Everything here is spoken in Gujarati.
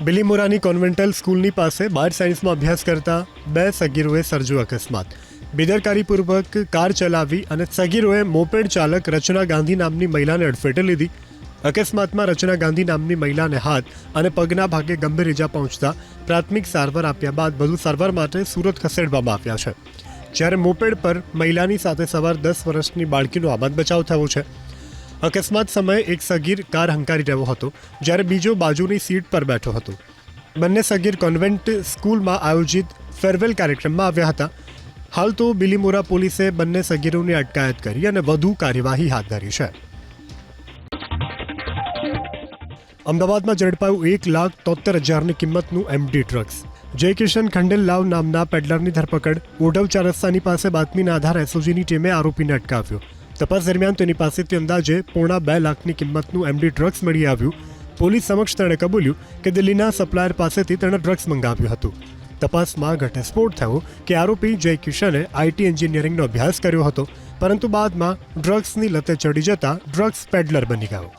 બિલીમોરાની કોન્વેન્ટલ સ્કૂલની પાસે બાર સાયન્સમાં અભ્યાસ કરતા બે સગીરોએ સર્જ્યો અકસ્માત. બેદરકારીપૂર્વક કાર ચલાવી અને સગીરોએ મોપેડ ચાલક રચના ગાંધી નામની મહિલાને અડફેટે લીધી. અકસ્માતમાં રચના ગાંધી નામની મહિલાને હાથ અને પગના ભાગે ગંભીર ઇજા પહોંચતા પ્રાથમિક સારવાર આપ્યા બાદ વધુ સારવાર માટે સુરત ખસેડવામાં આવ્યા છે. જ્યારે મોપેડ પર મહિલાની સાથે સવાર 10 વર્ષની બાળકીનો આબાદ બચાવ થયો છે. અકસ્માત સમયે એક સગીર કાર હંકારી રહ્યો હતો, જ્યારે બીજો બાજુની સીટ પર બેઠો હતો. બંને સગીર કોન્વેન્ટ સ્કૂલમાં આયોજિત ફેરવેલ કાર્યક્રમમાં આવ્યા હતા. હાલ તો બિલીમોરા પોલીસે બંને સગીરોની અટકાયત કરી અને વધુ કાર્યવાહી હાથ ધરી છે. અમદાવાદમાં ઝડપાયું 1,73,000ની કિંમતનું એમડી ડ્રગ્સ. જયકિશન ખંડેલલાવ નામના પેડલરની ધરપકડ. ઓઢવ ચાર રસ્તાની પાસે બાતમીના આધારે એસઓજીની ટીમે આરોપીને અટકાવ્યો. તપાસ દરમિયાન તેની પાસેથી અંદાજે 2.5 લાખની કિંમતનું એમડી ડ્રગ્સ મળી આવ્યું. પોલીસ સમક્ષ તેણે કબૂલ્યું કે દિલ્હીના સપ્લાયર પાસેથી તેણે ડ્રગ્સ મંગાવ્યું હતું. તપાસમાં ઘટસ્ફોટ થયો કે આરોપી જય કિશને આઈટી એન્જિનિયરિંગનો અભ્યાસ કર્યો હતો, પરંતુ બાદમાં ડ્રગ્સની લતે ચડી જતા ડ્રગ્સ પેડલર બની ગયો.